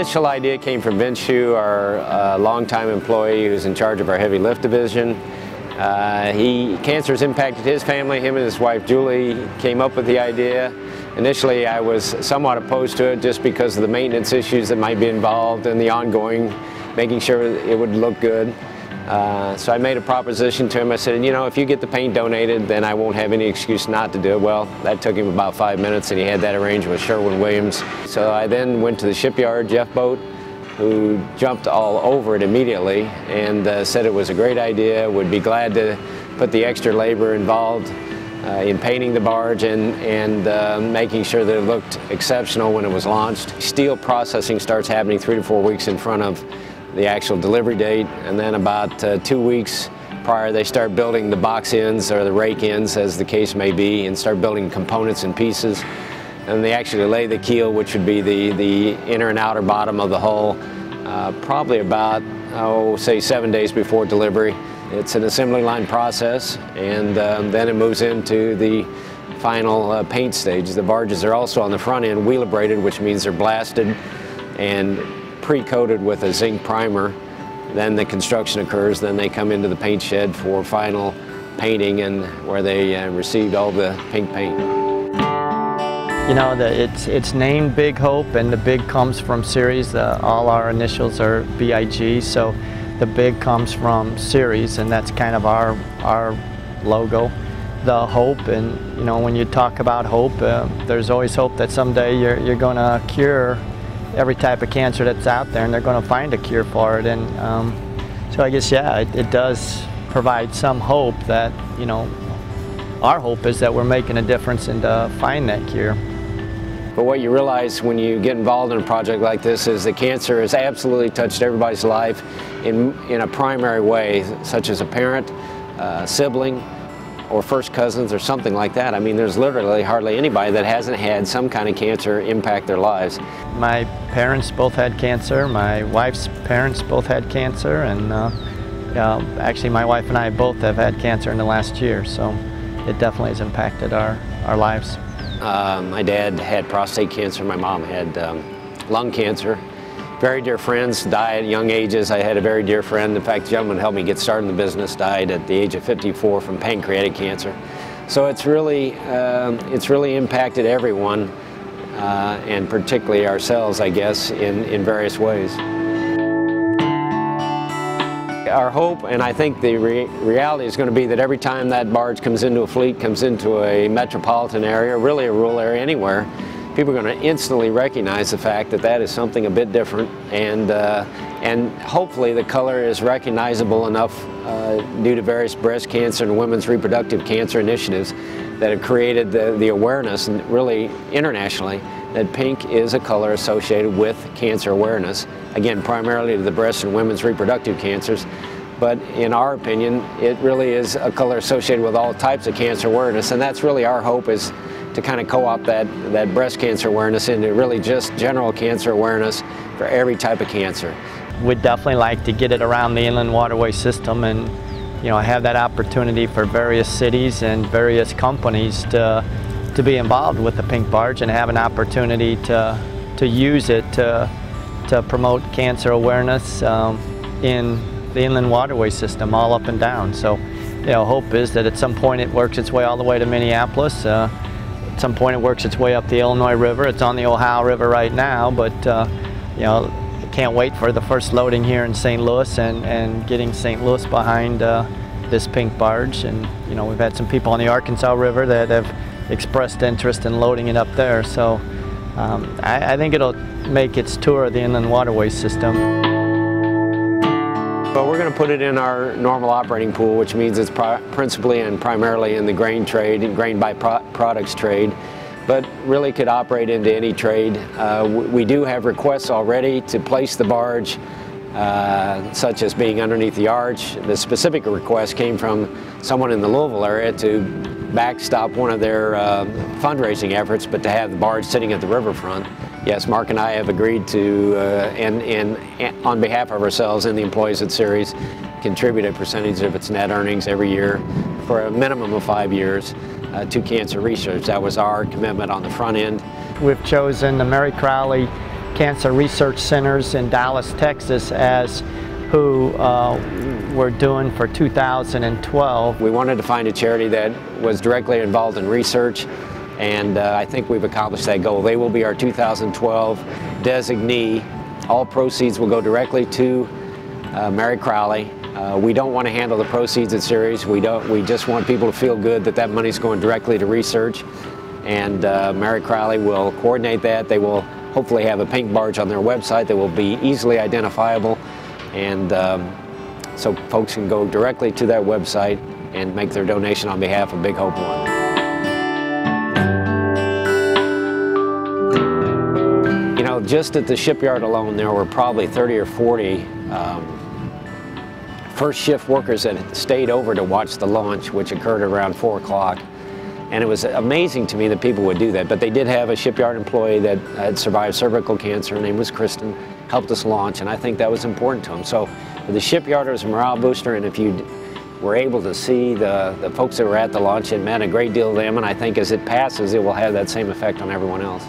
initial idea came from Vince Hsu, our longtime employee who's in charge of our heavy lift division. Cancer has impacted his family. Him and his wife Julie came up with the idea. Initially I was somewhat opposed to it just because of the maintenance issues that might be involved and the ongoing, making sure it would look good. So I made a proposition to him. I said, you know, if you get the paint donated, then I won't have any excuse not to do it. Well, that took him about 5 minutes, and he had that arranged with Sherwin-Williams. So I then went to the shipyard, Jeff Boat, who jumped all over it immediately and said it was a great idea, would be glad to put the extra labor involved in painting the barge and making sure that it looked exceptional when it was launched. Steel processing starts happening 3 to 4 weeks in front of the actual delivery date, and then about 2 weeks prior they start building the box ends or the rake ends, as the case may be, and start building components and pieces. And they actually lay the keel, which would be the inner and outer bottom of the hull, probably about, say 7 days before delivery. It's an assembly line process, and then it moves into the final paint stage. The barges are also on the front end wheel abraded, which means they're blasted and pre-coated with a zinc primer. Then the construction occurs, then they come into the paint shed for final painting, and where they received all the pink paint. You know, it's named Big Hope, and the big comes from series. All our initials are BIG, so the big comes from series, and that's kind of our logo. The hope, and you know, when you talk about hope, there's always hope that someday you're going to cure every type of cancer that's out there, and they're going to find a cure for it. And so I guess, yeah, it does provide some hope that, you know, our hope is that we're making a difference in to find that cure. But what you realize when you get involved in a project like this is that cancer has absolutely touched everybody's life in a primary way, such as a parent, sibling, or first cousins or something like that. I mean, there's literally hardly anybody that hasn't had some kind of cancer impact their lives. My parents both had cancer, my wife's parents both had cancer, and actually my wife and I both have had cancer in the last year, so it definitely has impacted our lives. My dad had prostate cancer, my mom had lung cancer. Very dear friends died at young ages. I had a very dear friend, in fact, the gentleman who helped me get started in the business, died at the age of 54 from pancreatic cancer. So it's really impacted everyone, and particularly ourselves, I guess, in various ways. Our hope, and I think the reality is going to be that every time that barge comes into a fleet, comes into a metropolitan area, really a rural area anywhere, people are going to instantly recognize the fact that that is something a bit different, and hopefully the color is recognizable enough due to various breast cancer and women's reproductive cancer initiatives that have created the awareness, and really internationally, that pink is a color associated with cancer awareness. Again, primarily to the breast and women's reproductive cancers, but in our opinion, it really is a color associated with all types of cancer awareness, and that's really our hope, is to kind of co-opt that breast cancer awareness into really just general cancer awareness for every type of cancer. We'd definitely like to get it around the inland waterway system, and you know, have that opportunity for various cities and various companies to be involved with the pink barge and have an opportunity to use it to promote cancer awareness in the inland waterway system all up and down. So, you know, hope is that at some point it works its way all the way to Minneapolis. At some point it works its way up the Illinois River. It's on the Ohio River right now, but you know, can't wait for the first loading here in St. Louis and getting St. Louis behind this pink barge. And you know, we've had some people on the Arkansas River that have expressed interest in loading it up there. So I think it'll make its tour of the inland waterway system. But we're going to put it in our normal operating pool, which means it's principally and primarily in the grain trade and grain byproducts trade, but really could operate into any trade. We do have requests already to place the barge, such as being underneath the arch. The specific request came from someone in the Louisville area to backstop one of their fundraising efforts, but to have the barge sitting at the riverfront. Yes, Mark and I have agreed to, and on behalf of ourselves and the employees at Ceres, contribute a percentage of its net earnings every year for a minimum of 5 years to cancer research. That was our commitment on the front end. We've chosen the Mary Crowley cancer research centers in Dallas, Texas, as who we're doing for 2012. We wanted to find a charity that was directly involved in research, and I think we've accomplished that goal. They will be our 2012 designee. All proceeds will go directly to Mary Crowley. We don't want to handle the proceeds of series. We just want people to feel good that that money's going directly to research, and Mary Crowley will coordinate that. They will hopefully have a pink barge on their website that will be easily identifiable, and so folks can go directly to that website and make their donation on behalf of Big Hope 1. You know, just at the shipyard alone, there were probably 30 or 40 first shift workers that stayed over to watch the launch, which occurred around 4 o'clock. And it was amazing to me that people would do that. But they did have a shipyard employee that had survived cervical cancer. Her name was Kristen, helped us launch, and I think that was important to them. So the shipyard was a morale booster, and if you were able to see the folks that were at the launch, it meant a great deal to them, and I think as it passes, it will have that same effect on everyone else.